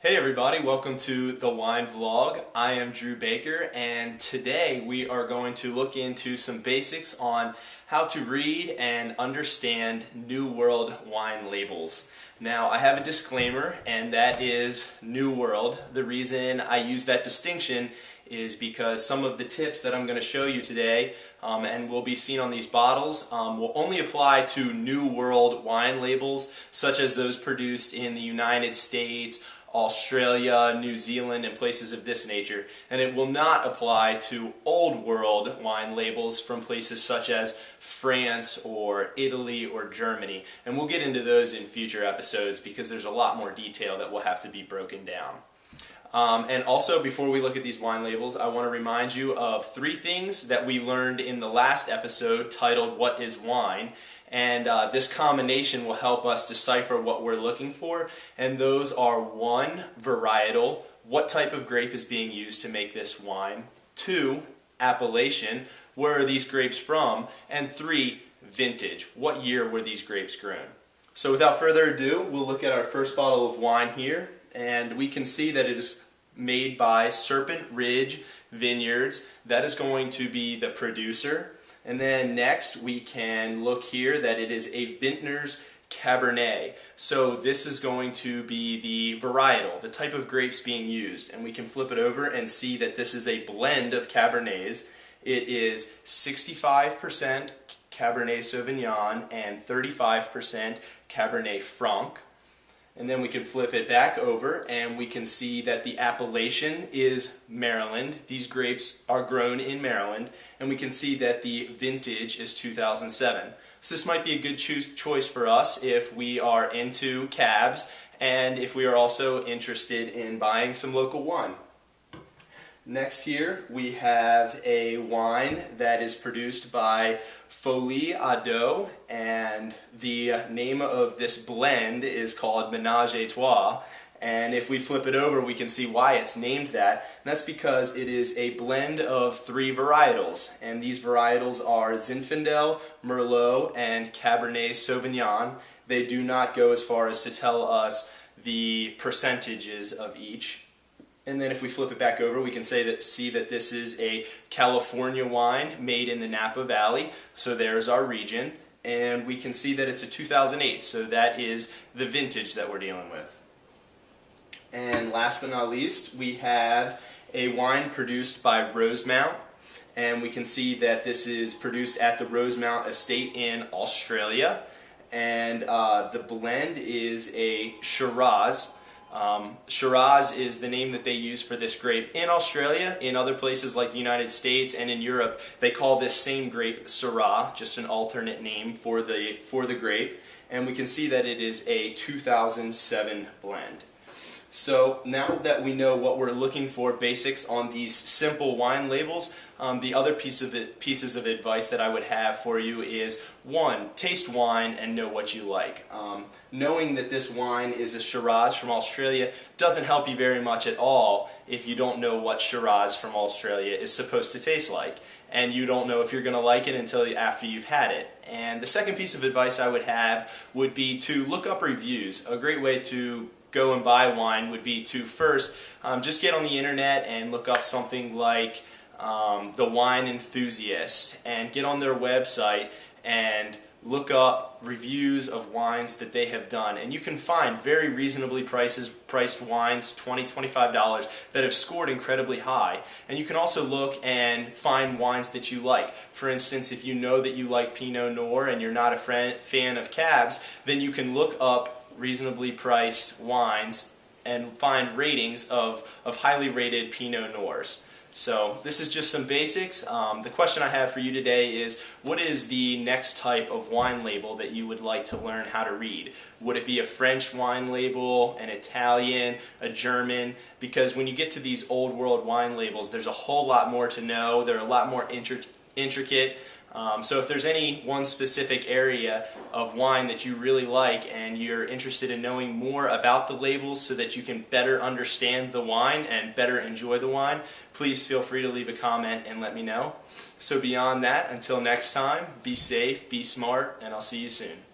Hey everybody, welcome to the Wine Vlog. I am Drew Baker, and today we are going to look into some basics on how to read and understand New World wine labels. Now, I have a disclaimer, and that is New World. The reason I use that distinction is because some of the tips that I'm going to show you today and will be seen on these bottles will only apply to New World wine labels, such as those produced in the United States, Australia, New Zealand, and places of this nature, and it will not apply to Old World wine labels from places such as France or Italy or Germany, and we'll get into those in future episodes because there's a lot more detail that will have to be broken down. And also, before we look at these wine labels, I want to remind you of 3 things that we learned in the last episode titled What is Wine? And this combination will help us decipher what we're looking for. And those are 1, varietal, what type of grape is being used to make this wine. 2, appellation, where are these grapes from? And 3, vintage, what year were these grapes grown? So without further ado, we'll look at our first bottle of wine here. And we can see that it is made by Serpent Ridge Vineyards. That is going to be the producer. And then next we can look here that it is a Vintners Cabernet. So this is going to be the varietal, the type of grapes being used. And we can flip it over and see that this is a blend of Cabernets. It is 65% Cabernet Sauvignon and 35% Cabernet Franc. And then we can flip it back over and we can see that the appellation is Maryland. These grapes are grown in Maryland, and we can see that the vintage is 2007. So this might be a good choice for us if we are into cabs and if we are also interested in buying some local wine. Next here we have a wine that is produced by Folie à Deux, and the name of this blend is called Ménage à Trois. And if we flip it over, we can see why it's named that. And that's because it is a blend of 3 varietals, and these varietals are Zinfandel, Merlot, and Cabernet Sauvignon. They do not go as far as to tell us the percentages of each. And then if we flip it back over, we can see that this is a California wine made in the Napa Valley. So there's our region. And we can see that it's a 2008. So that is the vintage that we're dealing with. And last but not least, we have a wine produced by Rosemount. And we can see that this is produced at the Rosemount Estate in Australia. And the blend is a Shiraz. Shiraz is the name that they use for this grape in Australia. In other places like the United States and in Europe, they call this same grape Syrah, just an alternate name for the grape. And we can see that it is a 2007 blend. So now that we know what we're looking for, basics on these simple wine labels, the other pieces of advice that I would have for you is 1, taste wine and know what you like. Knowing that this wine is a Shiraz from Australia doesn't help you very much at all if you don't know what Shiraz from Australia is supposed to taste like. And you don't know if you're going to like it until after you've had it. And the second piece of advice I would have would be to look up reviews. A great way to go and buy wine would be to first just get on the internet and look up something like The Wine Enthusiast and get on their website and look up reviews of wines that they have done. And you can find very reasonably priced wines, $20, $25, that have scored incredibly high. And you can also look and find wines that you like. For instance, if you know that you like Pinot Noir and you're not a fan of cabs, then you can look up reasonably priced wines and find ratings of highly rated Pinot Noirs. So this is just some basics. The question I have for you today is, what is the next type of wine label that you would like to learn how to read? Would it be a French wine label, an Italian, a German? Because when you get to these old world wine labels, there's a whole lot more to know. They're a lot more intricate. So if there's any one specific area of wine that you really like and you're interested in knowing more about the labels so that you can better understand the wine and better enjoy the wine, please feel free to leave a comment and let me know. So beyond that, until next time, be safe, be smart, and I'll see you soon.